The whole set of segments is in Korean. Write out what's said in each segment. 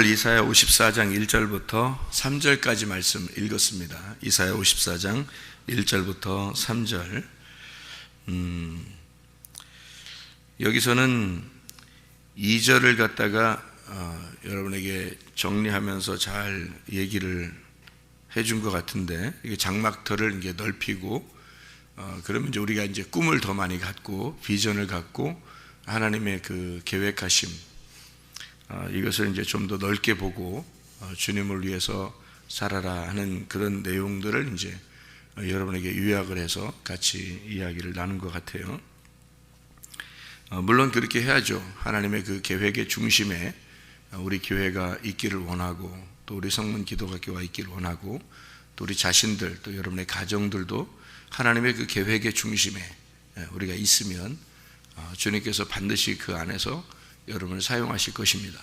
오늘 이사야 54장 1절부터 3절까지 말씀 읽었습니다. 이사야 54장 1절부터 3절. 여기서는 2절을 갖다가 여러분에게 정리하면서 잘 얘기를 해준 것 같은데, 이게 장막터를 이게 넓히고, 그러면 이제 우리가 이제 꿈을 더 많이 갖고 비전을 갖고 하나님의 그 계획하심, 이것을 이제 좀 더 넓게 보고 주님을 위해서 살아라 하는 그런 내용들을 이제 여러분에게 요약을 해서 같이 이야기를 나눈 것 같아요. 물론 그렇게 해야죠. 하나님의 그 계획의 중심에 우리 교회가 있기를 원하고, 또 우리 성문 기도학교가 있기를 원하고, 또 우리 자신들, 또 여러분의 가정들도 하나님의 그 계획의 중심에 우리가 있으면 주님께서 반드시 그 안에서 여러분을 사용하실 것입니다.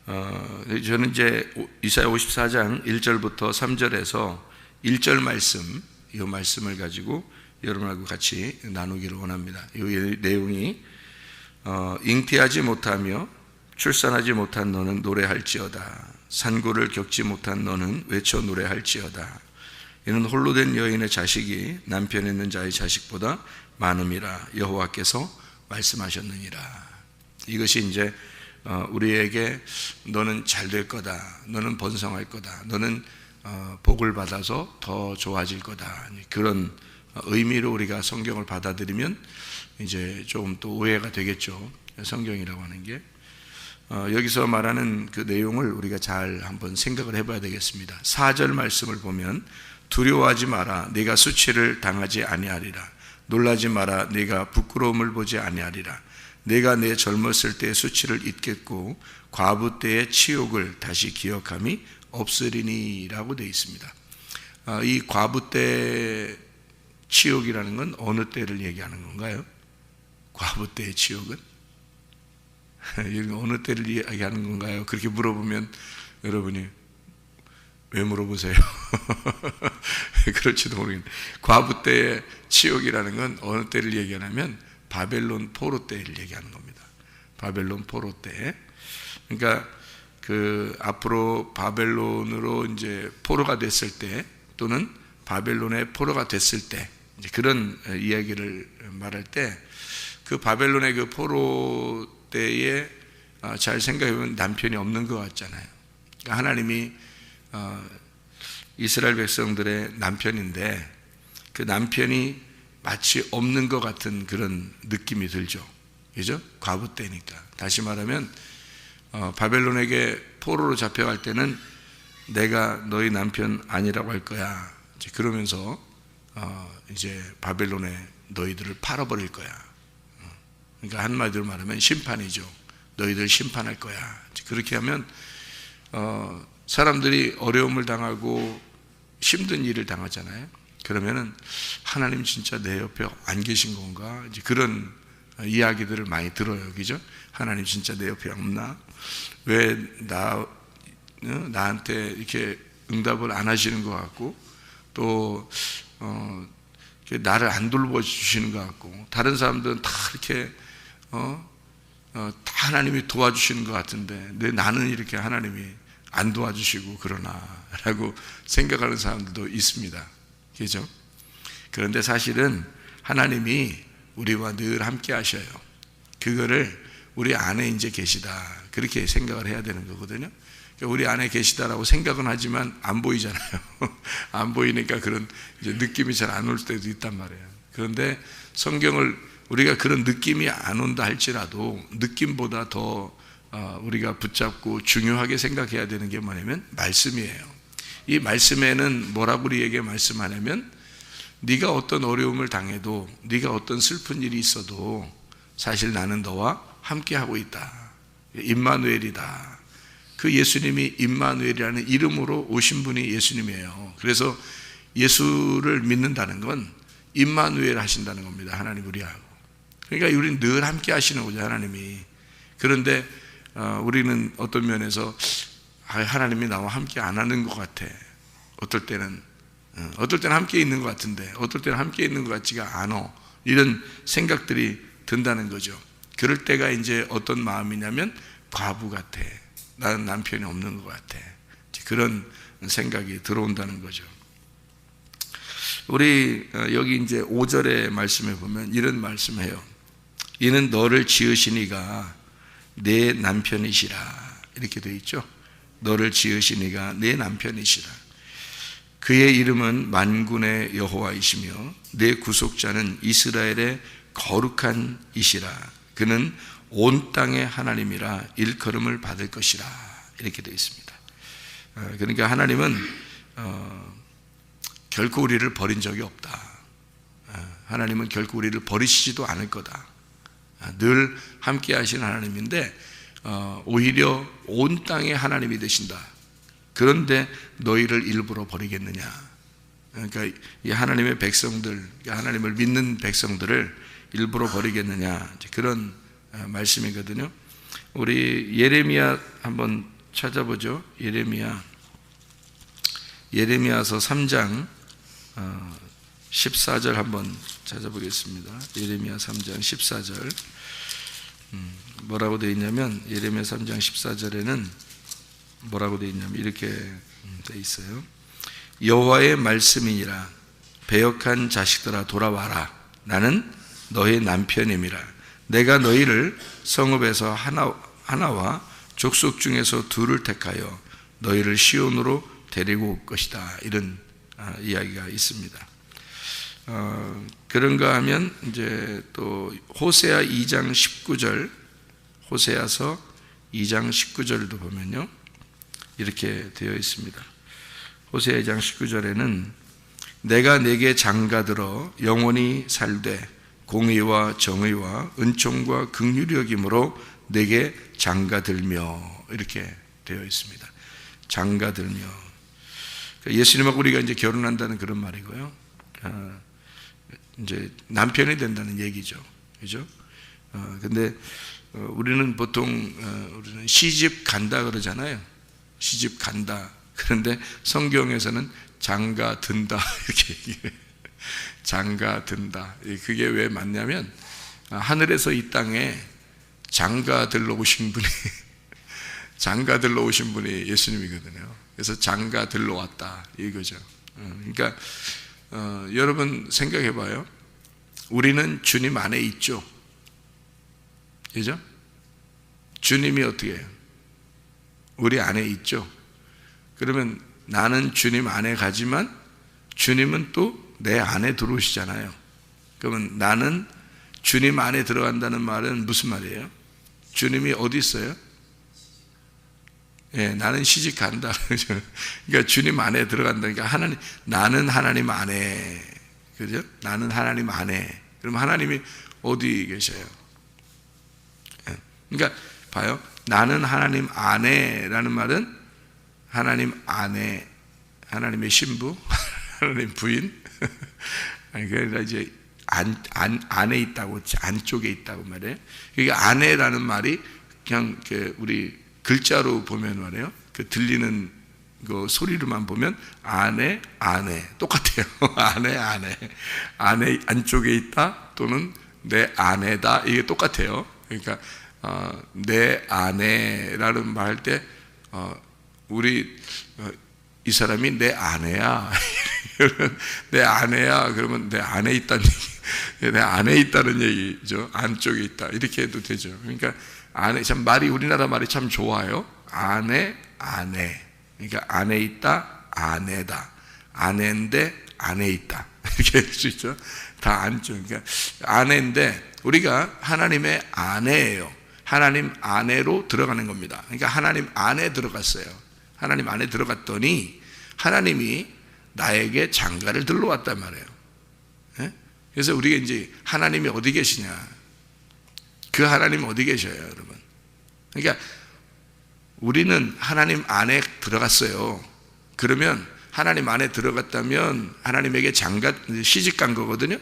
저는 이제 이사야 54장 1절부터 3절에서 1절 말씀, 이 말씀을 가지고 여러분하고 같이 나누기를 원합니다. 이 내용이 잉태하지 못하며 출산하지 못한 너는 노래할지어다. 산고를 겪지 못한 너는 외쳐 노래할지어다. 이는 홀로 된 여인의 자식이 남편 있는 자의 자식보다 많음이라 여호와께서 말씀하셨느니라. 이것이 이제 우리에게 너는 잘 될 거다, 너는 번성할 거다, 너는 복을 받아서 더 좋아질 거다, 그런 의미로 우리가 성경을 받아들이면 이제 좀 또 오해가 되겠죠. 성경이라고 하는 게 여기서 말하는 그 내용을 우리가 잘 한번 생각을 해봐야 되겠습니다. 4절 말씀을 보면 두려워하지 마라, 네가 수치를 당하지 아니하리라. 놀라지 마라, 네가 부끄러움을 보지 아니하리라. 내가 내 젊었을 때의 수치를 잊겠고 과부 때의 치욕을 다시 기억함이 없으리니 라고 되어 있습니다. 이 과부 때 치욕이라는 건 어느 때를 얘기하는 건가요? 과부 때의 치욕은? 어느 때를 이야기하는 건가요? 그렇게 물어보면 여러분이 왜 물어보세요? 그럴지도 모르겠는데, 과부 때의 치욕이라는 건 어느 때를 얘기하냐면 바벨론 포로 때를 얘기하는 겁니다. 바벨론 포로 때. 그러니까 그 앞으로 바벨론으로 이제 포로가 됐을 때, 또는 바벨론의 포로가 됐을 때, 이제 그런 이야기를 말할 때, 그 바벨론의 그 포로 때에 잘 생각해보면 남편이 없는 것 같잖아요. 그러니까 하나님이 이스라엘 백성들의 남편인데 그 남편이 마치 없는 것 같은 그런 느낌이 들죠. 그죠? 과부 때니까. 다시 말하면 바벨론에게 포로로 잡혀갈 때는 내가 너희 남편 아니라고 할 거야. 이제 그러면서 이제 바벨론에 너희들을 팔아버릴 거야. 그러니까 한마디로 말하면 심판이죠. 너희들 심판할 거야. 그렇게 하면 사람들이 어려움을 당하고 힘든 일을 당하잖아요. 그러면은 하나님 진짜 내 옆에 안 계신 건가? 이제 그런 이야기들을 많이 들어요. 그죠? 하나님 진짜 내 옆에 없나? 왜 나한테 이렇게 응답을 안 하시는 것 같고, 또 나를 안 돌봐주시는 것 같고, 다른 사람들은 다 이렇게 다 하나님이 도와주시는 것 같은데 왜 나는 이렇게 하나님이 안 도와주시고 그러나 라고 생각하는 사람들도 있습니다. 그죠? 그런데 사실은 하나님이 우리와 늘 함께 하셔요. 그거를 우리 안에 이제 계시다, 그렇게 생각을 해야 되는 거거든요. 우리 안에 계시다라고 생각은 하지만 안 보이잖아요. 안 보이니까 그런 이제 느낌이 잘 안 올 때도 있단 말이에요. 그런데 성경을 우리가 그런 느낌이 안 온다 할지라도 느낌보다 더 우리가 붙잡고 중요하게 생각해야 되는 게 뭐냐면 말씀이에요. 이 말씀에는 뭐라고 우리에게 말씀하냐면, 네가 어떤 어려움을 당해도, 네가 어떤 슬픈 일이 있어도 사실 나는 너와 함께하고 있다. 임마누엘이다. 그 예수님이 임마누엘이라는 이름으로 오신 분이 예수님이에요. 그래서 예수를 믿는다는 건 임마누엘 하신다는 겁니다. 하나님 우리하고. 그러니까 우리는 늘 함께 하시는 거죠, 하나님이. 그런데 우리는 어떤 면에서 하나님이 나와 함께 안 하는 것 같아. 어떨 때는 함께 있는 것 같은데 어떨 때는 함께 있는 것 같지가 않아. 이런 생각들이 든다는 거죠. 그럴 때가 이제 어떤 마음이냐면 과부 같아. 나는 남편이 없는 것 같아. 그런 생각이 들어온다는 거죠. 우리 여기 이제 5절의 말씀에 보면 이런 말씀해요. 이는 너를 지으신 이가 내 남편이시라. 이렇게 되어 있죠. 너를 지으신 이가 내 남편이시라. 그의 이름은 만군의 여호와이시며 내 구속자는 이스라엘의 거룩한 이시라. 그는 온 땅의 하나님이라 일컬음을 받을 것이라. 이렇게 되어 있습니다. 그러니까 하나님은 결코 우리를 버린 적이 없다. 하나님은 결코 우리를 버리시지도 않을 거다. 늘 함께 하시는 하나님인데 오히려 온 땅의 하나님이 되신다. 그런데 너희를 일부러 버리겠느냐. 그러니까 이 하나님의 백성들, 하나님을 믿는 백성들을 일부러 버리겠느냐, 그런 말씀이거든요. 우리 예레미야 한번 찾아보죠. 예레미야서 3장 14절 한번 찾아보겠습니다. 예레미야 3장 14절 뭐라고 되어 있냐면, 예레미야 3장 14절에는 뭐라고 되어 있냐면 이렇게 되어 있어요. 여호와의 말씀이니라. 배역한 자식들아 돌아와라. 나는 너의 남편임이라. 내가 너희를 성읍에서 하나와 족속 중에서 둘을 택하여 너희를 시온으로 데리고 올 것이다. 이런 이야기가 있습니다. 그런가 하면 이제 또 호세아 2장 19절, 호세아서 2장 19절도 보면요, 이렇게 되어 있습니다. 호세아 2장 19절에는 내가 내게 장가들어 영원히 살되 공의와 정의와 은총과 긍휼이 여김으로 내게 장가들며, 이렇게 되어 있습니다. 장가들며. 예수님하고 우리가 이제 결혼한다는 그런 말이고요. 이제 남편이 된다는 얘기죠. 그죠? 근데 우리는 보통 우리는 시집 간다 그러잖아요. 시집 간다. 그런데 성경에서는 장가 든다 이렇게 얘기해요. 장가 든다. 그게 왜 맞냐면 하늘에서 이 땅에 장가들러 오신 분이 장가들러 오신 분이 예수님이거든요. 그래서 장가들러 왔다 이거죠. 그러니까 여러분 생각해 봐요. 우리는 주님 안에 있죠. 그죠? 주님이 어떻게 해요? 우리 안에 있죠. 그러면 나는 주님 안에 가지만 주님은 또 내 안에 들어오시잖아요. 그러면 나는 주님 안에 들어간다는 말은 무슨 말이에요? 주님이 어디 있어요? 예, 나는 시집 간다. 그러니까 주님 안에 들어간다니까 나는 하나님 안에, 그죠? 나는 하나님 안에. 그럼 하나님이 어디 계셔요? 예, 그러니까 봐요. 나는 하나님 안에라는 말은 하나님 안에, 하나님의 신부, 하나님 부인, 그러니까 이제 안에 있다고, 안쪽에 있다고 말해요. 그러니까 안에라는 말이 그냥 우리 글자로 보면 말이에요. 그 들리는 그 소리로만 보면 안에 똑같아요. 안에 안쪽에 있다 또는 내 안에다, 이게 똑같아요. 그러니까 내 안에라는 말 할 때 우리 이 사람이 내 아내야. 내 아내야. 그러면 내 안에 있다는 얘기, 내 안에 있다는 얘기죠. 안쪽에 있다. 이렇게 해도 되죠. 그러니까 안에, 참 말이, 우리나라 말이 참 좋아요. 안에. 그러니까 안에 있다, 아내다. 아내인데 안에 있다. 이렇게 할 수 있죠. 다 안쪽. 그러니까 아내인데 우리가 하나님의 아내예요. 하나님 안에로 들어가는 겁니다. 그러니까 하나님 안에 들어갔어요. 하나님 안에 들어갔더니 하나님이 나에게 장가를 들러왔단 말이에요. 네? 그래서 우리가 이제 하나님이 어디 계시냐, 그 하나님 어디 계셔요, 여러분? 그러니까 우리는 하나님 안에 들어갔어요. 그러면 하나님 안에 들어갔다면 하나님에게 시집 간 거거든요.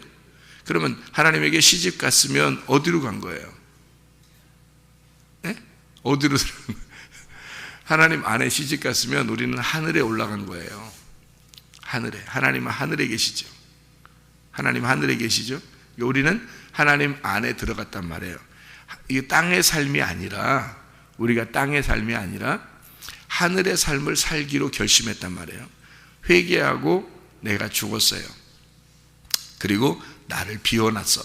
그러면 하나님에게 시집 갔으면 어디로 간 거예요? 네? 어디로 들어간 거예요? 하나님 안에 시집 갔으면 우리는 하늘에 올라간 거예요. 하늘에. 하나님은 하늘에 계시죠. 하나님 하늘에 계시죠. 우리는 하나님 안에 들어갔단 말이에요. 이게 땅의 삶이 아니라 우리가 땅의 삶이 아니라 하늘의 삶을 살기로 결심했단 말이에요. 회개하고 내가 죽었어요. 그리고 나를 비워놨어.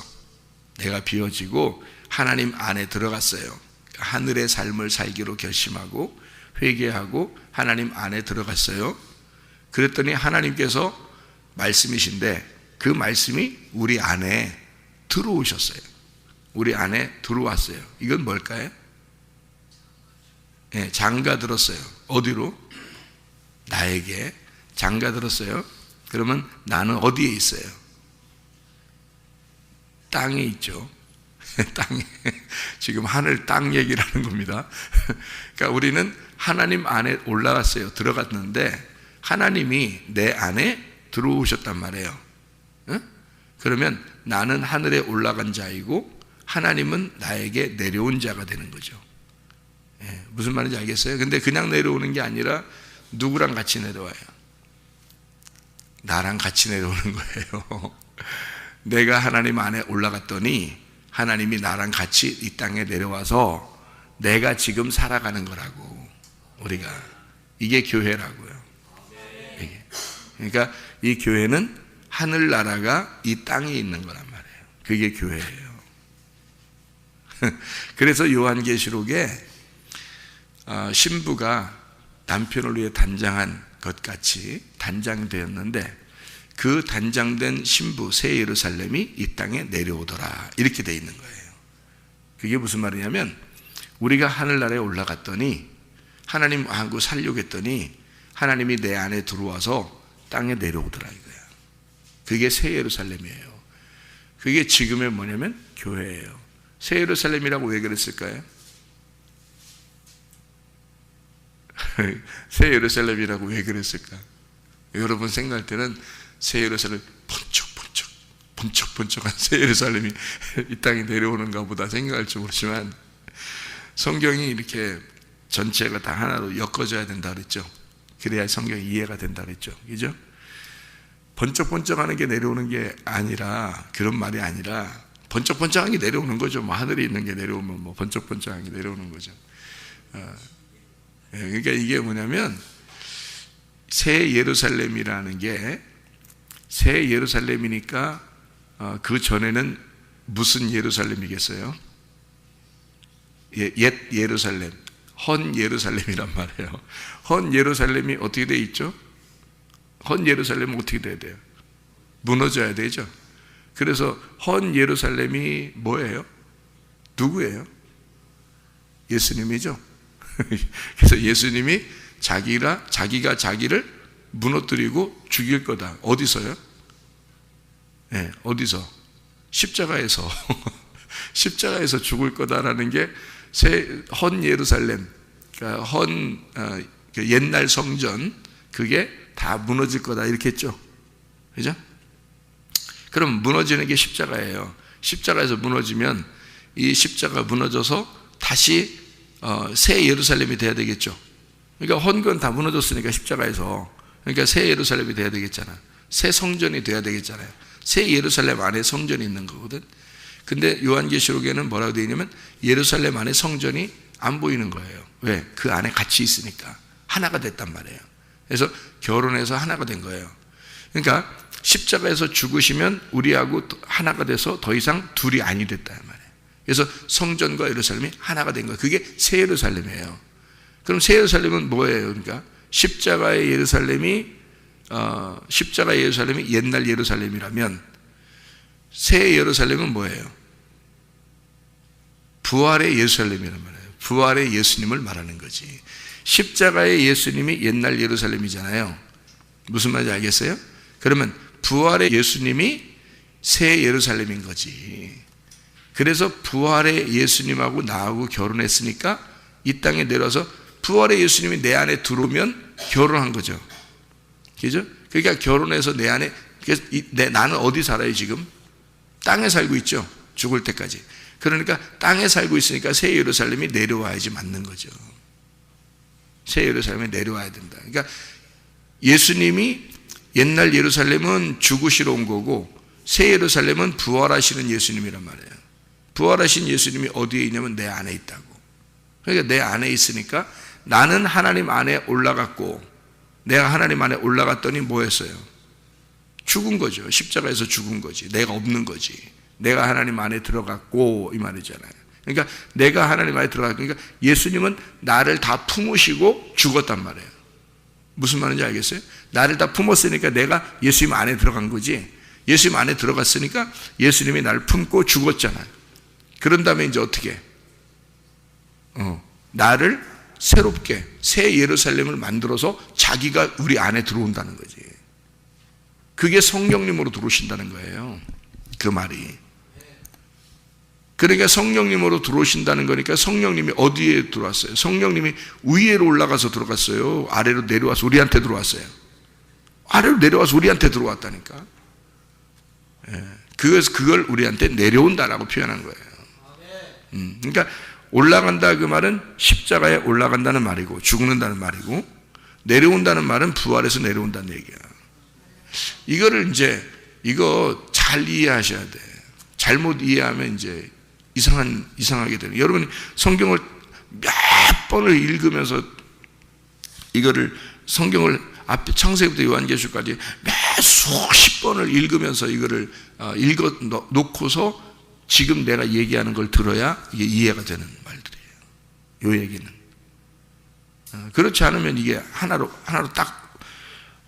내가 비워지고 하나님 안에 들어갔어요. 하늘의 삶을 살기로 결심하고 회개하고 하나님 안에 들어갔어요. 그랬더니 하나님께서 말씀이신데 그 말씀이 우리 안에 들어오셨어요. 우리 안에 들어왔어요. 이건 뭘까요? 네, 장가 들었어요. 어디로? 나에게 장가 들었어요. 그러면 나는 어디에 있어요? 땅에 있죠. 땅에. 지금 하늘 땅 얘기를 하는 겁니다. 그러니까 우리는 하나님 안에 올라갔어요. 들어갔는데 하나님이 내 안에 들어오셨단 말이에요. 응? 그러면 나는 하늘에 올라간 자이고 하나님은 나에게 내려온 자가 되는 거죠. 예, 무슨 말인지 알겠어요? 근데 그냥 내려오는 게 아니라 누구랑 같이 내려와요? 나랑 같이 내려오는 거예요. 내가 하나님 안에 올라갔더니 하나님이 나랑 같이 이 땅에 내려와서 내가 지금 살아가는 거라고. 우리가 이게 교회라고요. 이게. 그러니까 이 교회는 하늘나라가 이 땅에 있는 거란 말이에요. 그게 교회예요. 그래서 요한계시록에 신부가 남편을 위해 단장한 것 같이 단장되었는데 그 단장된 신부 새 예루살렘이 이 땅에 내려오더라 이렇게 돼 있는 거예요. 그게 무슨 말이냐면 우리가 하늘나라에 올라갔더니 하나님하고 살려고 했더니 하나님이 내 안에 들어와서 땅에 내려오더라 이거야. 그게 새 예루살렘이에요. 그게 지금의 뭐냐면 교회예요. 새 예루살렘이라고 왜 그랬을까요? 새 예루살렘이라고 왜 그랬을까? 여러분 생각할 때는 새 예루살렘 번쩍번쩍한 새 예루살렘이 이 땅에 내려오는가 보다 생각할지 모르지만 성경이 이렇게 전체가 다 하나로 엮어져야 된다 그랬죠. 그래야 성경이 이해가 된다 그랬죠. 그죠? 번쩍번쩍하는 게 내려오는 게 아니라 그런 말이 아니라 번쩍번쩍한 게 내려오는 거죠. 뭐 하늘에 있는 게 내려오면 뭐 번쩍번쩍한 게 내려오는 거죠. 그러니까 이게 뭐냐면 새 예루살렘이라는 게 새 예루살렘이니까 그 전에는 무슨 예루살렘이겠어요? 옛 예루살렘, 헌 예루살렘이란 말이에요. 헌 예루살렘이 어떻게 돼 있죠? 헌 예루살렘은 어떻게 돼야 돼요? 무너져야 되죠. 그래서 헌 예루살렘이 뭐예요? 누구예요? 예수님이죠. 그래서 예수님이 자기가 자기를 무너뜨리고 죽일 거다. 어디서요? 네, 어디서? 십자가에서. 십자가에서 죽을 거다라는 게 헌 예루살렘, 그러니까 옛날 성전, 그게 다 무너질 거다 이렇게 했죠. 그죠? 그럼 무너지는 게 십자가예요. 십자가에서 무너지면 이 십자가 무너져서 다시 새 예루살렘이 돼야 되겠죠. 그러니까 헌건 다 무너졌으니까 십자가에서. 그러니까 새 예루살렘이 돼야 되겠잖아. 새 성전이 돼야 되겠잖아요. 새 예루살렘 안에 성전이 있는 거거든. 근데 요한계시록에는 뭐라고 되어 있냐면 예루살렘 안에 성전이 안 보이는 거예요. 왜? 그 안에 같이 있으니까 하나가 됐단 말이에요. 그래서 결혼해서 하나가 된 거예요. 그러니까 십자가에서 죽으시면 우리하고 하나가 돼서 더 이상 둘이 아니 됐단 말이에요. 그래서 성전과 예루살렘이 하나가 된 거예요. 그게 새 예루살렘이에요. 그럼 새 예루살렘은 뭐예요? 그러니까 십자가의 예루살렘이 옛날 예루살렘이라면 새 예루살렘은 뭐예요? 부활의 예루살렘이란 말이에요. 부활의 예수님을 말하는 거지. 십자가의 예수님이 옛날 예루살렘이잖아요. 무슨 말인지 알겠어요? 그러면 부활의 예수님이 새 예루살렘인 거지. 그래서 부활의 예수님하고 나하고 결혼했으니까 이 땅에 내려와서 부활의 예수님이 내 안에 들어오면 결혼한 거죠. 그죠? 그러니까 결혼해서 내 안에, 나는 어디 살아요 지금? 땅에 살고 있죠. 죽을 때까지. 그러니까 땅에 살고 있으니까 새 예루살렘이 내려와야지 맞는 거죠. 새 예루살렘에 내려와야 된다. 그러니까 예수님이 옛날 예루살렘은 죽으시러 온 거고 새 예루살렘은 부활하시는 예수님이란 말이에요. 부활하신 예수님이 어디에 있냐면 내 안에 있다고. 그러니까 내 안에 있으니까 나는 하나님 안에 올라갔고, 내가 하나님 안에 올라갔더니 뭐였어요? 죽은 거죠. 십자가에서 죽은 거지. 내가 없는 거지. 내가 하나님 안에 들어갔고 이 말이잖아요. 그러니까 내가 하나님 안에 들어갔고, 그러니까 예수님은 나를 다 품으시고 죽었단 말이에요. 무슨 말인지 알겠어요? 나를 다 품었으니까 내가 예수님 안에 들어간 거지. 예수님 안에 들어갔으니까 예수님이 나를 품고 죽었잖아요. 그런 다음에 이제 어떻게? 나를 새롭게 새 예루살렘을 만들어서 자기가 우리 안에 들어온다는 거지. 그게 성령님으로 들어오신다는 거예요. 그 말이. 그러니까 성령님으로 들어오신다는 거니까 성령님이 어디에 들어왔어요? 성령님이 위로 올라가서 들어갔어요? 아래로 내려와서 우리한테 들어왔어요? 아래로 내려와서 우리한테 들어왔다니까. 그걸 우리한테 내려온다라고 표현한 거예요. 그러니까 올라간다 그 말은 십자가에 올라간다는 말이고, 죽는다는 말이고, 내려온다는 말은 부활해서 내려온다는 얘기야. 이거를 이제 이거 잘 이해하셔야 돼. 잘못 이해하면 이제 이상하게 되는. 여러분이 성경을 몇 번을 읽으면서 이거를 성경을 앞에 창세기부터 요한계시록까지 몇 수십 번을 읽으면서 이거를 읽어 놓고서 지금 내가 얘기하는 걸 들어야 이게 이해가 되는 말들이에요. 이 얘기는. 그렇지 않으면 이게 하나로 딱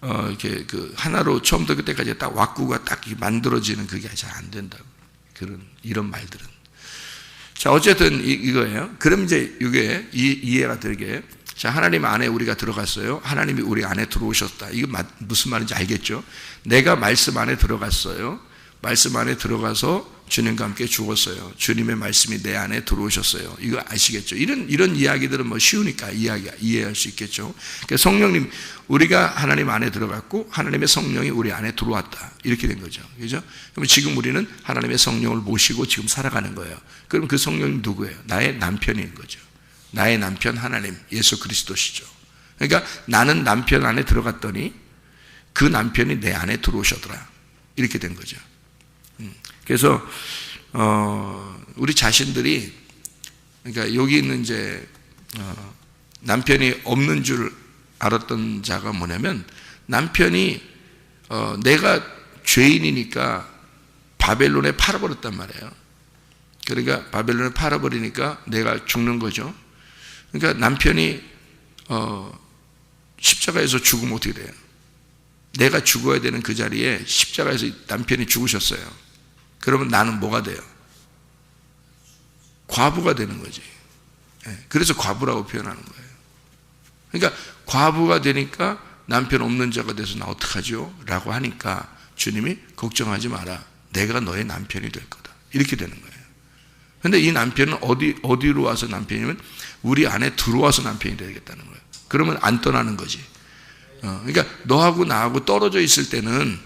이렇게 하나로 처음부터 그때까지 딱 왁구가 딱 만들어지는 그게 잘 안 된다고. 이런 말들은. 자, 어쨌든 이거예요. 그럼 이제 이게 이해가 되게. 자, 하나님 안에 우리가 들어갔어요. 하나님이 우리 안에 들어오셨다. 이거 무슨 말인지 알겠죠? 내가 말씀 안에 들어갔어요. 말씀 안에 들어가서 주님과 함께 죽었어요. 주님의 말씀이 내 안에 들어오셨어요. 이거 아시겠죠? 이런 이야기들은 뭐 쉬우니까 이해할 수 있겠죠? 그러니까 성령님, 우리가 하나님 안에 들어갔고 하나님의 성령이 우리 안에 들어왔다. 이렇게 된 거죠. 그죠? 그럼 지금 우리는 하나님의 성령을 모시고 지금 살아가는 거예요. 그럼 그 성령이 누구예요? 나의 남편인 거죠. 나의 남편 하나님, 예수 그리스도시죠. 그러니까 나는 남편 안에 들어갔더니 그 남편이 내 안에 들어오셨더라. 이렇게 된 거죠. 그래서 우리 자신들이, 그러니까 여기 있는 이제 남편이 없는 줄 알았던 자가 뭐냐면, 남편이 내가 죄인이니까 바벨론에 팔아버렸단 말이에요. 그러니까 바벨론에 팔아버리니까 내가 죽는 거죠. 그러니까 남편이 십자가에서 죽으면 어떻게 돼요? 내가 죽어야 되는 그 자리에 십자가에서 남편이 죽으셨어요. 그러면 나는 뭐가 돼요? 과부가 되는 거지. 그래서 과부라고 표현하는 거예요. 그러니까 과부가 되니까 남편 없는 자가 돼서 나 어떡하죠? 라고 하니까 주님이 걱정하지 마라. 내가 너의 남편이 될 거다. 이렇게 되는 거예요. 근데 이 남편은 어디로 와서 남편이면 우리 안에 들어와서 남편이 되겠다는 거예요. 그러면 안 떠나는 거지. 그러니까 너하고 나하고 떨어져 있을 때는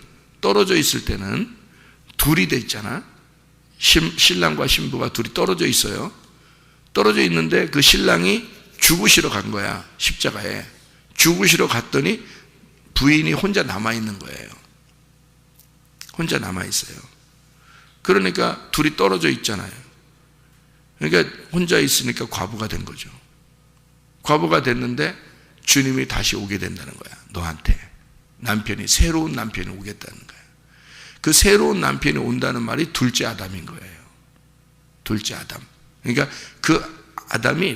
둘이 돼 있잖아. 신랑과 신부가 둘이 떨어져 있어요. 떨어져 있는데 그 신랑이 죽으시러 간 거야. 십자가에. 죽으시러 갔더니 부인이 혼자 남아있는 거예요. 혼자 남아있어요. 그러니까 둘이 떨어져 있잖아요. 그러니까 혼자 있으니까 과부가 된 거죠. 과부가 됐는데 주님이 다시 오게 된다는 거야. 너한테. 새로운 남편이 오겠다는 거야. 그 새로운 남편이 온다는 말이 둘째 아담인 거예요. 둘째 아담. 그러니까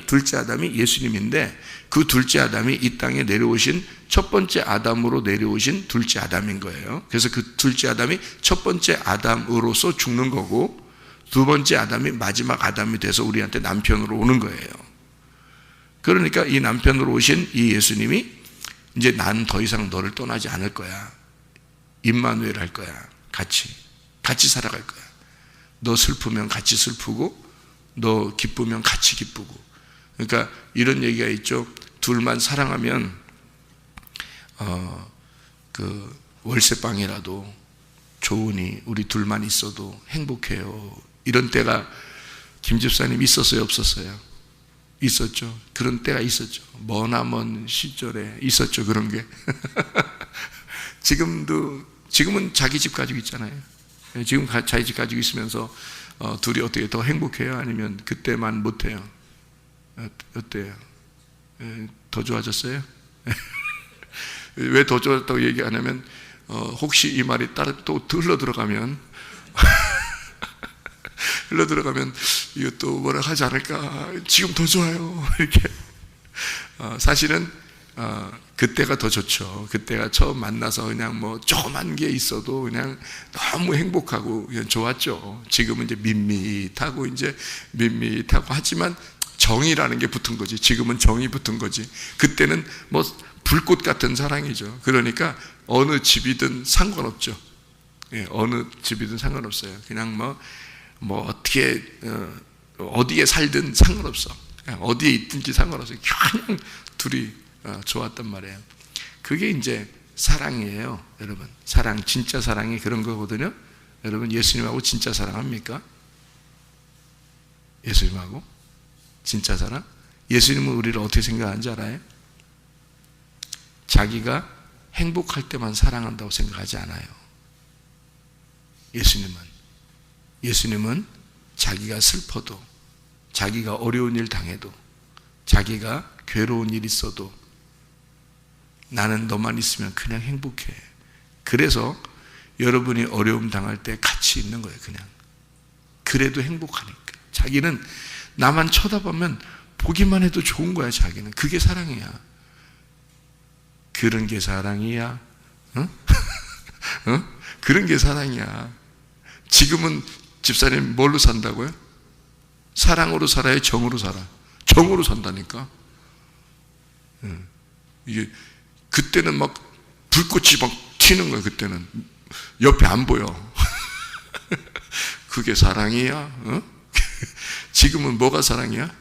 둘째 아담이 예수님인데, 그 둘째 아담이 이 땅에 내려오신 첫 번째 아담으로 내려오신 둘째 아담인 거예요. 그래서 그 둘째 아담이 첫 번째 아담으로서 죽는 거고, 두 번째 아담이 마지막 아담이 돼서 우리한테 남편으로 오는 거예요. 그러니까 이 남편으로 오신 이 예수님이 이제 난 더 이상 너를 떠나지 않을 거야. 임마누엘 할 거야. 같이 살아갈 거야. 너 슬프면 같이 슬프고, 너 기쁘면 같이 기쁘고. 그러니까 이런 얘기가 있죠. 둘만 사랑하면 그 월세방이라도 좋으니 우리 둘만 있어도 행복해요. 이런 때가 김 집사님 있었어요, 없었어요? 있었죠. 그런 때가 있었죠. 머나먼 시절에 있었죠, 그런 게. 지금은 자기 집 가지고 있잖아요. 지금 자기 집 가지고 있으면서 둘이 어떻게 더 행복해요? 아니면 그때만 못해요? 어때요? 더 좋아졌어요? 왜 더 좋아졌다고 얘기 안 하면 혹시 이 말이 또 흘러 들어가면 이것도 뭐라 하지 않을까? 지금 더 좋아요. 이렇게 사실은 그때가 더 좋죠. 그때가 처음 만나서 그냥 뭐 조그만 게 있어도 그냥 너무 행복하고 그냥 좋았죠. 지금은 이제 밋밋하고 하지만 정이라는 게 붙은 거지. 지금은 정이 붙은 거지. 그때는 뭐 불꽃 같은 사랑이죠. 그러니까 어느 집이든 상관없죠. 예, 어느 집이든 상관없어요. 그냥 뭐 어떻게 어디에 살든 상관없어. 그냥 어디에 있든지 상관없어요. 그냥 둘이 좋았단 말이에요. 그게 이제 사랑이에요, 여러분. 사랑, 진짜 사랑이 그런 거거든요. 여러분, 예수님하고 진짜 사랑합니까? 예수님하고 진짜 사랑? 예수님은 우리를 어떻게 생각하는지 알아요? 자기가 행복할 때만 사랑한다고 생각하지 않아요. 예수님은 자기가 슬퍼도, 자기가 어려운 일 당해도, 자기가 괴로운 일 있어도 나는 너만 있으면 그냥 행복해. 그래서 여러분이 어려움 당할 때 같이 있는 거예요. 그냥 그래도 행복하니까. 자기는 나만 쳐다보면 보기만 해도 좋은 거야. 자기는 그게 사랑이야. 그런 게 사랑이야. 응? 응? 그런 게 사랑이야. 지금은 집사님 뭘로 산다고요? 사랑으로 살아요? 정으로 살아? 정으로 산다니까. 이게 그때는 막 불꽃이 막 튀는 거야. 그때는 옆에 안 보여. 그게 사랑이야? 어? 지금은 뭐가 사랑이야?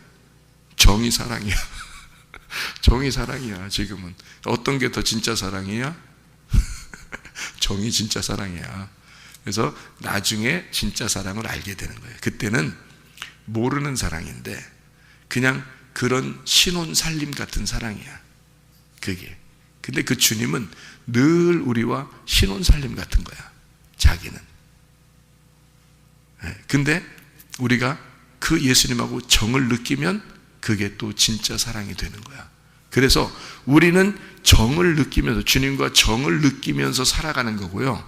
정이 사랑이야. 정이 사랑이야. 지금은 어떤 게 더 진짜 사랑이야? 정이 진짜 사랑이야. 그래서 나중에 진짜 사랑을 알게 되는 거예요. 그때는 모르는 사랑인데 그냥 그런 신혼 살림 같은 사랑이야. 그게. 근데 그 주님은 늘 우리와 신혼 살림 같은 거야. 자기는. 근데 우리가 그 예수님하고 정을 느끼면 그게 또 진짜 사랑이 되는 거야. 그래서 우리는 정을 느끼면서, 주님과 정을 느끼면서 살아가는 거고요.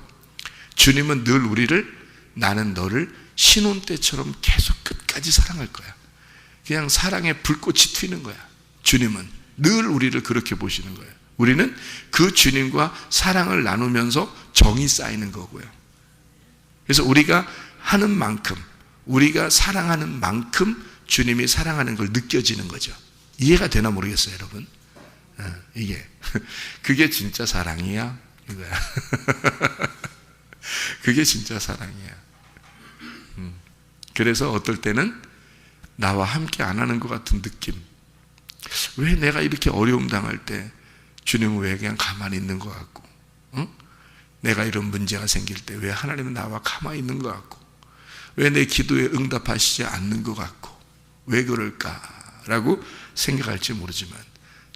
주님은 늘 우리를, 나는 너를 신혼 때처럼 계속 끝까지 사랑할 거야. 그냥 사랑의 불꽃이 튀는 거야. 주님은 늘 우리를 그렇게 보시는 거예요. 우리는 그 주님과 사랑을 나누면서 정이 쌓이는 거고요. 그래서 우리가 하는 만큼, 우리가 사랑하는 만큼 주님이 사랑하는 걸 느껴지는 거죠. 이해가 되나 모르겠어요, 여러분. 이게 그게 진짜 사랑이야, 이거야. 그게 진짜 사랑이야. 그래서 어떨 때는 나와 함께 안 하는 것 같은 느낌. 왜 내가 이렇게 어려움 당할 때 주님은 왜 그냥 가만히 있는 것 같고, 응? 내가 이런 문제가 생길 때 왜 하나님은 나와 가만히 있는 것 같고, 왜 내 기도에 응답하시지 않는 것 같고, 왜 그럴까라고 생각할지 모르지만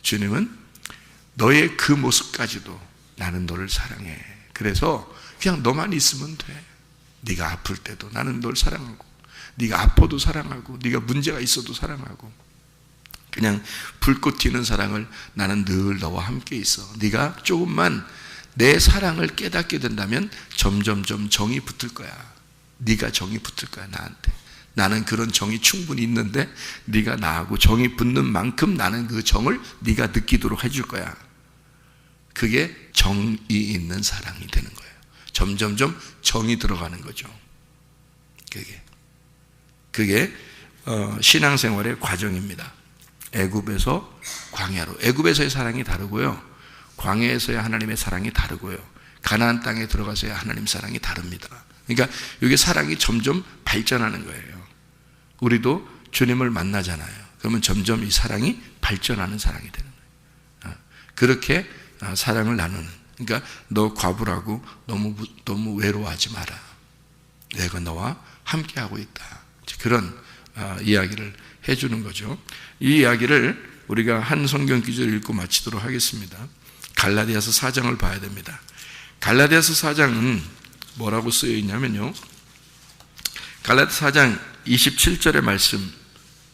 주님은 너의 그 모습까지도 나는 너를 사랑해. 그래서 그냥 너만 있으면 돼. 네가 아플 때도 나는 널 사랑하고, 네가 아파도 사랑하고, 네가 문제가 있어도 사랑하고, 그냥 불꽃 튀는 사랑을 나는 늘 너와 함께 있어. 네가 조금만 내 사랑을 깨닫게 된다면 점점점 정이 붙을 거야. 네가 정이 붙을 거야, 나한테. 나는 그런 정이 충분히 있는데 네가 나하고 정이 붙는 만큼 나는 그 정을 네가 느끼도록 해줄 거야. 그게 정이 있는 사랑이 되는 거예요. 점점점 정이 들어가는 거죠. 그게 신앙생활의 과정입니다. 애굽에서 광야로, 애굽에서의 사랑이 다르고요, 광야에서의 하나님의 사랑이 다르고요, 가나안 땅에 들어가서의 하나님 사랑이 다릅니다. 그러니까 이게 사랑이 점점 발전하는 거예요. 우리도 주님을 만나잖아요. 그러면 점점 이 사랑이 발전하는 사랑이 되는 거예요. 그렇게 사랑을 나누는. 그러니까 너 과부라고 너무 외로워하지 마라. 내가 너와 함께하고 있다. 그런 이야기를 해주는 거죠. 이 이야기를 우리가 한 성경 구절을 읽고 마치도록 하겠습니다. 갈라디아서 4장을 봐야 됩니다. 갈라디아서 4장은 뭐라고 쓰여 있냐면요, 갈라디아서 4장 27절의 말씀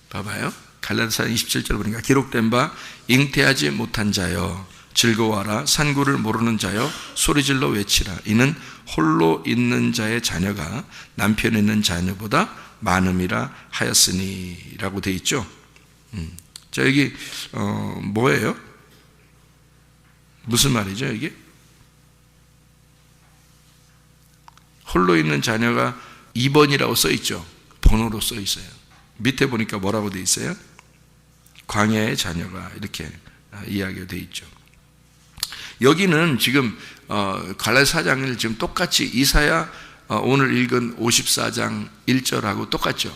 봐봐요. 갈라디아서 27절 보니까 기록된 바 잉태하지 못한 자여 즐거워하라. 산구를 모르는 자여 소리질러 외치라. 이는 홀로 있는 자의 자녀가 남편 있는 자녀보다 많음이라 하였으니 라고 되어 있죠. 자, 여기 뭐예요? 무슨 말이죠 이게? 홀로 있는 자녀가 2번이라고 써 있죠. 번호로 써 있어요. 밑에 보니까 뭐라고 되어 있어요? 광야의 자녀가 이렇게 이야기가 되어 있죠. 여기는 지금 갈라디아 4장을 지금 똑같이 이사야 오늘 읽은 54장 1절하고 똑같죠.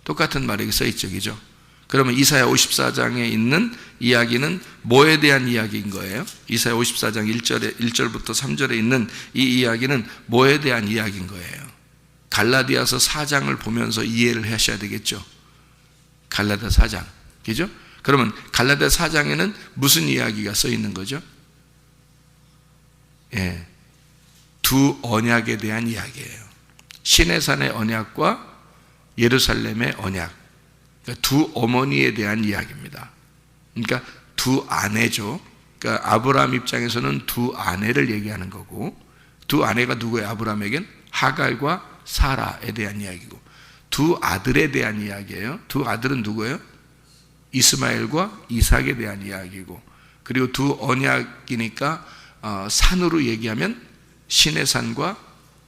똑같은 말이 써 있죠. 그죠? 그러면 이사야 54장에 있는 이야기는 뭐에 대한 이야기인 거예요? 이사야 54장 1절부터 3절에 있는 이 이야기는 뭐에 대한 이야기인 거예요? 갈라디아서 4장을 보면서 이해를 하셔야 되겠죠. 갈라디아 4장. 그죠? 그러면 갈라디아 4장에는 무슨 이야기가 써 있는 거죠? 예. 두 언약에 대한 이야기예요. 시내산의 언약과 예루살렘의 언약. 그러니까 두 어머니에 대한 이야기입니다. 그러니까 두 아내죠. 그러니까 아브라함 입장에서는 두 아내를 얘기하는 거고, 두 아내가 누구예요? 아브라함에겐 하갈과 사라에 대한 이야기고, 두 아들에 대한 이야기예요. 두 아들은 누구예요? 이스마엘과 이삭에 대한 이야기고, 그리고 두 언약이니까 산으로 얘기하면 시내산과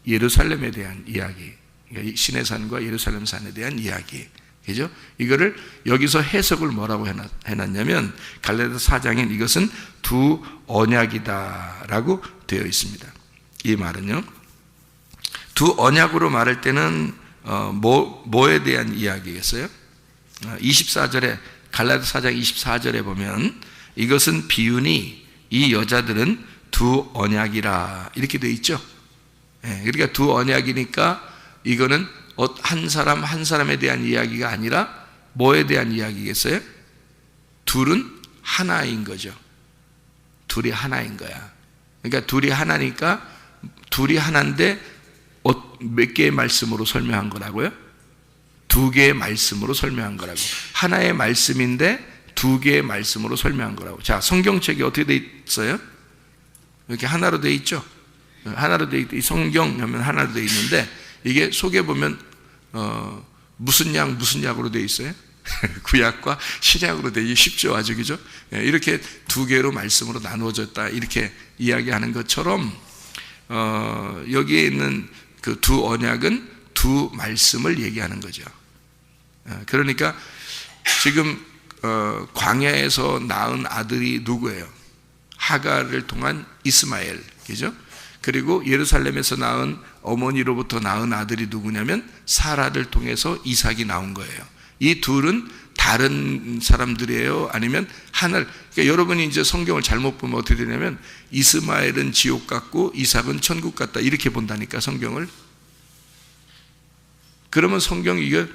예루살렘에 대한 이야기, 그러니까 시내산과 예루살렘 산에 대한 이야기. 그죠? 이거를 여기서 해석을 뭐라고 해놨냐면 갈라디아 4장엔 이것은 두 언약이다라고 되어 있습니다. 이 말은요, 두 언약으로 말할 때는 뭐에 대한 이야기겠어요? 24절에 갈라디아 4장 24절에 보면 이것은 비유니 이 여자들은 두 언약이라 이렇게 되어 있죠. 그러니까 두 언약이니까 이거는 한 사람 한 사람에 대한 이야기가 아니라 뭐에 대한 이야기겠어요? 둘은 하나인 거죠. 둘이 하나인 거야. 그러니까 둘이 하나니까 둘이 하나인데 몇 개의 말씀으로 설명한 거라고요? 두 개의 말씀으로 설명한 거라고. 하나의 말씀인데 두 개의 말씀으로 설명한 거라고. 자, 성경책이 어떻게 돼 있어요? 이렇게 하나로 돼 있죠. 하나로 돼 있. 성경 하면 하나로 돼 있는데 이게 속에 보면 무슨 약으로 돼 있어요? 구약과 신약으로 되기 쉽죠, 아주. 그죠? 이렇게 두 개로 말씀으로 나누어졌다 이렇게 이야기하는 것처럼 여기에 있는 그 두 언약은 두 말씀을 얘기하는 거죠. 그러니까 지금 광야에서 낳은 아들이 누구예요? 하갈을 통한 이스마엘, 그죠? 그리고 예루살렘에서 낳은 어머니로부터 낳은 아들이 누구냐면 사라를 통해서 이삭이 나온 거예요. 이 둘은 다른 사람들이에요? 아니면 하나를, 그러니까 여러분이 이제 성경을 잘못 보면 어떻게 되냐면 이스마엘은 지옥 같고 이삭은 천국 같다 이렇게 본다니까, 성경을. 그러면 성경 이게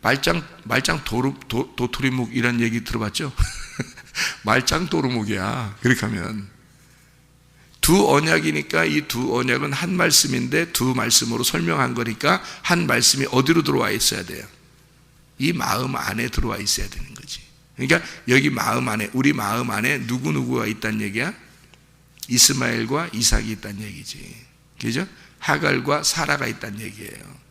말짱 도토리묵 이란 얘기 들어봤죠? 말짱 도루묵이야. 그렇게 하면 두 언약이니까 이 두 언약은 한 말씀인데 두 말씀으로 설명한 거니까 한 말씀이 어디로 들어와 있어야 돼요? 이 마음 안에 들어와 있어야 되는 거지. 그러니까 여기 마음 안에, 우리 마음 안에 누구누구가 있다는 얘기야? 이스마엘과 이삭이 있다는 얘기지. 그죠? 하갈과 사라가 있다는 얘기예요.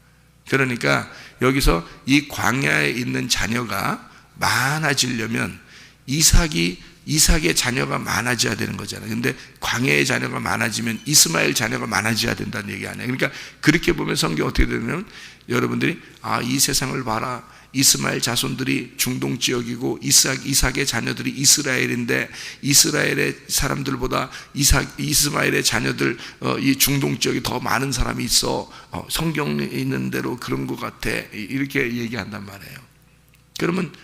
그러니까 여기서 이 광야에 있는 자녀가 많아지려면 이삭의 자녀가 많아져야 되는 거잖아요. 근데 광야의 자녀가 많아지면 이스마엘 자녀가 많아져야 된다는 얘기 아니에요. 그러니까 그렇게 보면 성경 어떻게 되냐면 여러분들이 이 세상을 봐라. 이스마엘 자손들이 중동 지역이고 이삭의 자녀들이 이스라엘인데 이스라엘의 사람들보다 이스마엘의 자녀들 이 중동 지역에 더 많은 사람이 있어. 성경에 있는 대로 그런 것 같아. 이렇게 얘기한단 말이에요. 그러면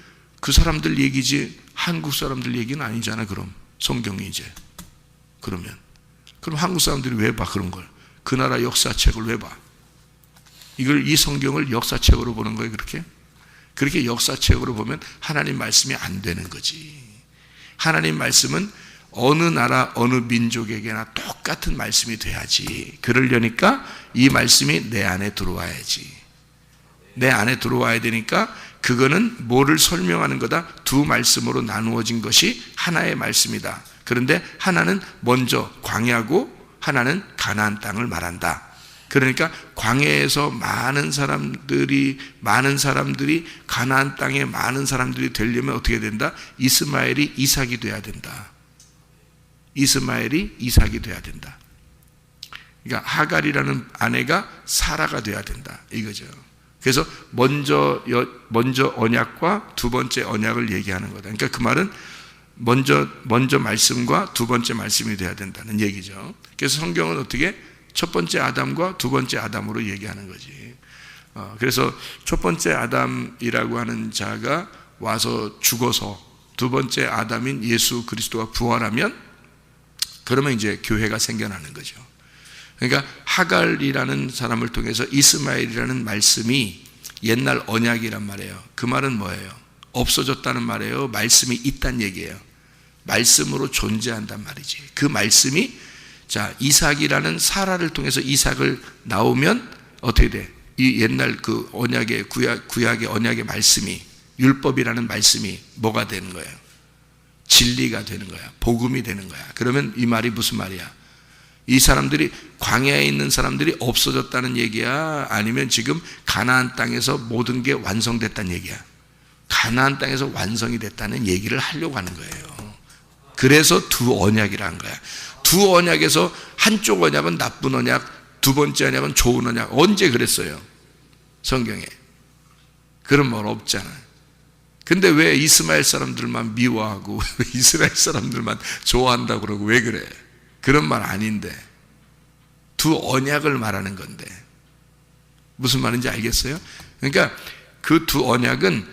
그 사람들 얘기지 한국 사람들 얘기는 아니잖아. 그럼 성경이 이제 그럼 한국 사람들이 왜 봐 그런 걸? 그 나라 역사책을 왜 봐? 이 성경을 역사책으로 보는 거예요. 그렇게 역사책으로 보면 하나님 말씀이 안 되는 거지. 하나님 말씀은 어느 나라 어느 민족에게나 똑같은 말씀이 돼야지. 그러려니까 이 말씀이 내 안에 들어와야지. 내 안에 들어와야 되니까 그거는 뭐를 설명하는 거다? 두 말씀으로 나누어진 것이 하나의 말씀이다. 그런데 하나는 먼저 광야고 하나는 가나안 땅을 말한다. 그러니까 광야에서 많은 사람들이 가나안 땅에 많은 사람들이 되려면 어떻게 된다? 이스마엘이 이삭이 돼야 된다. 이스마엘이 이삭이 돼야 된다. 그러니까 하갈이라는 아내가 사라가 돼야 된다. 이거죠. 그래서 먼저 언약과 두 번째 언약을 얘기하는 거다. 그러니까 그 말은 먼저 말씀과 두 번째 말씀이 돼야 된다는 얘기죠. 그래서 성경은 어떻게 첫 번째 아담과 두 번째 아담으로 얘기하는 거지. 그래서 첫 번째 아담이라고 하는 자가 와서 죽어서 두 번째 아담인 예수 그리스도가 부활하면 그러면 이제 교회가 생겨나는 거죠. 그러니까 하갈이라는 사람을 통해서 이스마엘이라는 말씀이 옛날 언약이란 말이에요. 그 말은 뭐예요? 없어졌다는 말이에요. 말씀이 있다는 얘기예요. 말씀으로 존재한단 말이지. 그 말씀이 자 이삭이라는 사라를 통해서 이삭을 나오면 어떻게 돼? 이 옛날 그 언약의 구약의 언약의 말씀이 율법이라는 말씀이 뭐가 되는 거예요? 진리가 되는 거야. 복음이 되는 거야. 그러면 이 말이 무슨 말이야? 이 사람들이 광야에 있는 사람들이 없어졌다는 얘기야? 아니면 지금 가나안 땅에서 모든 게 완성됐다는 얘기야? 가나안 땅에서 완성이 됐다는 얘기를 하려고 하는 거예요. 그래서 두 언약이라는 거야. 두 언약에서 한쪽 언약은 나쁜 언약, 두 번째 언약은 좋은 언약. 언제 그랬어요? 성경에. 그런 말 없잖아요. 근데 왜 이스마엘 사람들만 미워하고 왜 이스라엘 사람들만 좋아한다고 그러고 왜 그래? 그런 말 아닌데 두 언약을 말하는 건데 무슨 말인지 알겠어요? 그러니까 그 두 언약은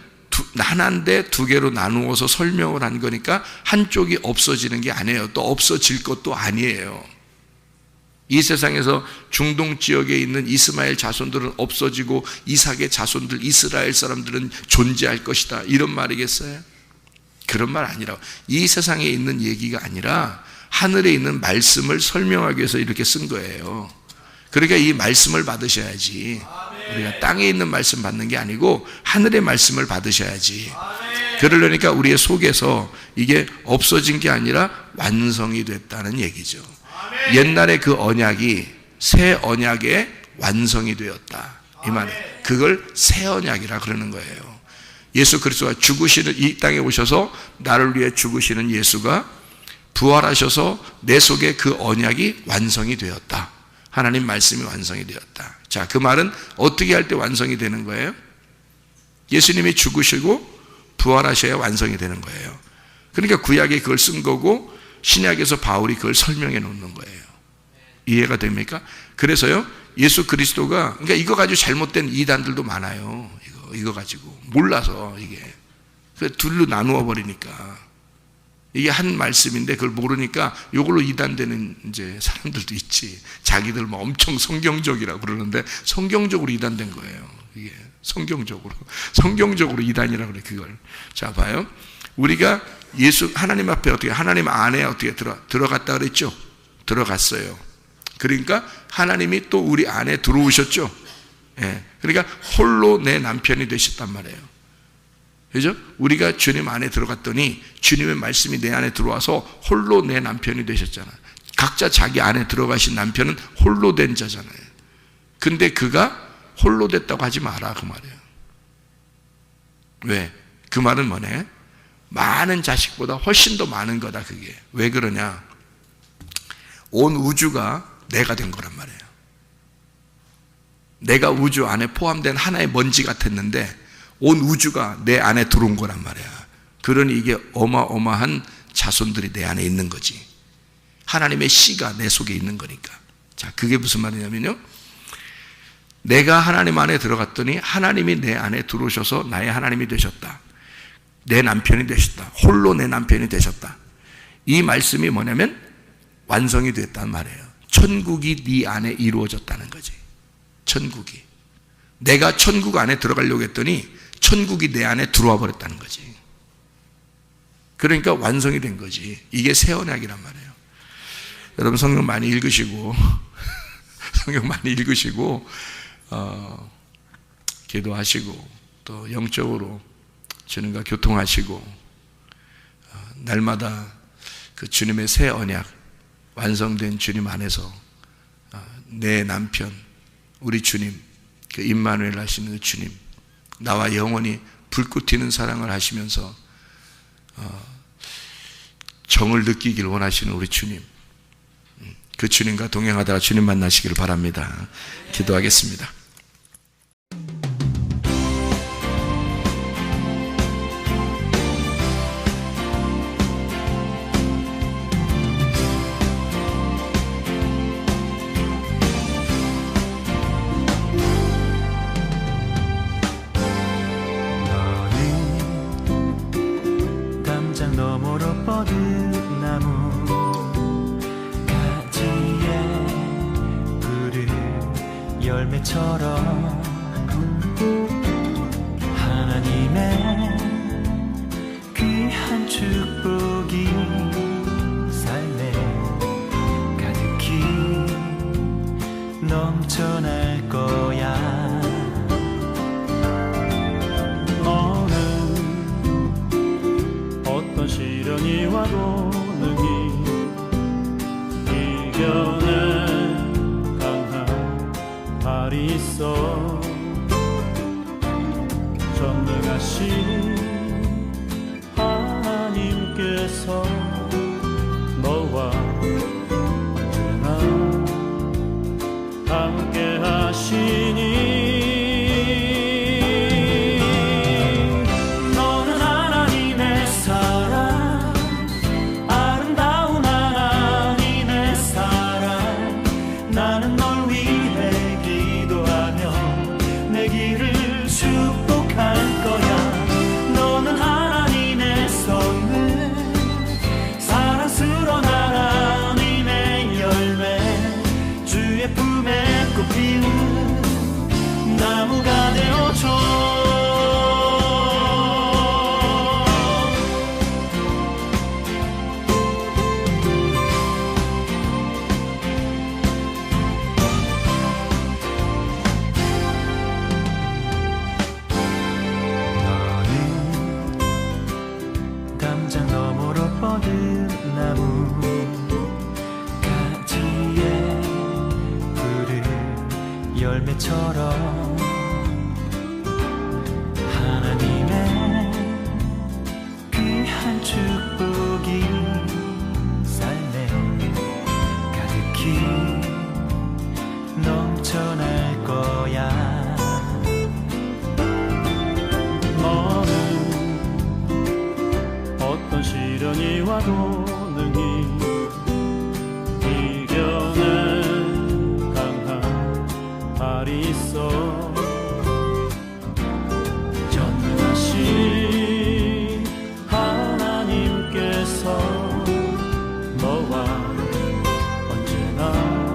하나인데 두 개로 나누어서 설명을 한 거니까 한쪽이 없어지는 게 아니에요. 또 없어질 것도 아니에요. 이 세상에서 중동 지역에 있는 이스마엘 자손들은 없어지고 이삭의 자손들 이스라엘 사람들은 존재할 것이다. 이런 말이겠어요? 그런 말 아니라고. 이 세상에 있는 얘기가 아니라 하늘에 있는 말씀을 설명하기 위해서 이렇게 쓴 거예요. 그러니까 이 말씀을 받으셔야지. 우리가 땅에 있는 말씀 받는 게 아니고 하늘의 말씀을 받으셔야지. 그러려니까 우리의 속에서 이게 없어진 게 아니라 완성이 됐다는 얘기죠. 옛날에 그 언약이 새 언약의 완성이 되었다. 이 말이에요. 그걸 새 언약이라 그러는 거예요. 예수 그리스도가 죽으시는 이 땅에 오셔서 나를 위해 죽으시는 예수가 부활하셔서 내 속에 그 언약이 완성이 되었다. 하나님 말씀이 완성이 되었다. 자, 그 말은 어떻게 할 때 완성이 되는 거예요? 예수님이 죽으시고 부활하셔야 완성이 되는 거예요. 그러니까 구약에 그걸 쓴 거고 신약에서 바울이 그걸 설명해 놓는 거예요. 이해가 됩니까? 그래서요, 예수 그리스도가, 그러니까 이거 가지고 잘못된 이단들도 많아요. 이거 가지고. 몰라서 이게. 둘로 나누어 버리니까. 이게 한 말씀인데 그걸 모르니까 이걸로 이단되는 이제 사람들도 있지. 자기들 뭐 엄청 성경적이라고 그러는데 성경적으로 이단된 거예요. 이게 성경적으로 이단이라고 그래 그걸. 자, 봐요. 우리가 하나님 앞에 어떻게, 하나님 안에 어떻게 들어갔다 그랬죠? 들어갔어요. 그러니까 하나님이 또 우리 안에 들어오셨죠? 예. 그러니까 홀로 내 남편이 되셨단 말이에요. 그죠? 우리가 주님 안에 들어갔더니 주님의 말씀이 내 안에 들어와서 홀로 내 남편이 되셨잖아. 각자 자기 안에 들어가신 남편은 홀로 된 자잖아요. 근데 그가 홀로 됐다고 하지 마라 그 말이에요. 왜? 그 말은 뭐네? 많은 자식보다 훨씬 더 많은 거다 그게. 왜 그러냐? 온 우주가 내가 된 거란 말이에요. 내가 우주 안에 포함된 하나의 먼지 같았는데 온 우주가 내 안에 들어온 거란 말이야. 그러니 이게 어마어마한 자손들이 내 안에 있는 거지. 하나님의 씨가 내 속에 있는 거니까. 자, 그게 무슨 말이냐면요, 내가 하나님 안에 들어갔더니 하나님이 내 안에 들어오셔서 나의 하나님이 되셨다. 내 남편이 되셨다. 홀로 내 남편이 되셨다. 이 말씀이 뭐냐면 완성이 됐단 말이에요. 천국이 네 안에 이루어졌다는 거지. 천국이. 내가 천국 안에 들어가려고 했더니 천국이 내 안에 들어와 버렸다는 거지. 그러니까 완성이 된 거지. 이게 새 언약이란 말이에요. 여러분 성경 많이 읽으시고 성경 많이 읽으시고 기도하시고 또 영적으로 주님과 교통하시고 날마다 그 주님의 새 언약 완성된 주님 안에서 내 남편 우리 주님 그 임마누엘 하시는 그 주님 나와 영원히 불꽃 튀는 사랑을 하시면서 정을 느끼길 원하시는 우리 주님 그 주님과 동행하다가 주님 만나시기를 바랍니다. 기도하겠습니다. 너머로 뻗은 나무 가지에 푸른 열매처럼 하나님의 귀한 축복이 삶에 가득히 넘쳐날 거야. 시련이 와도 능히 이겨낸 강한 발이 있어. 전능하신 하나님께서 너와 언제나 함께 하시니 나무가 되어줘. 너는 담장 너머로 뻗은 나무 가지에 푸른 열매처럼 축복이 삶에 가득히 넘쳐날 거야. 너는 어떤 시련이 와도 능히 이겨낸 강한 발이 있어. 전능하신 하나님께서 너와 언제나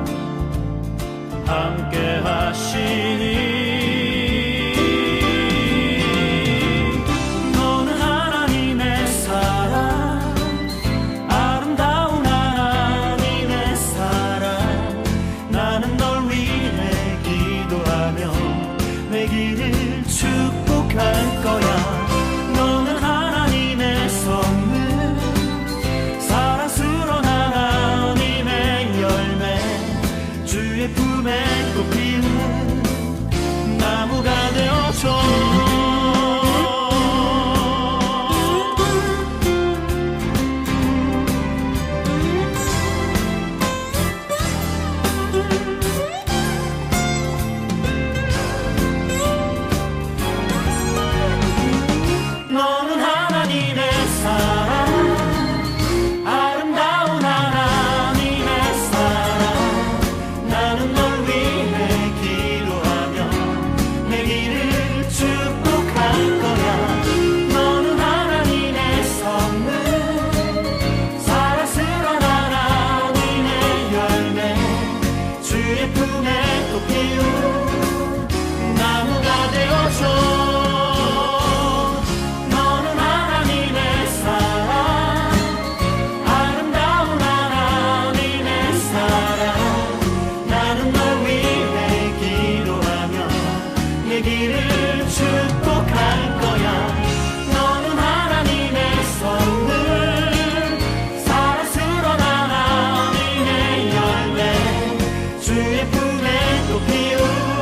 꽃 피우는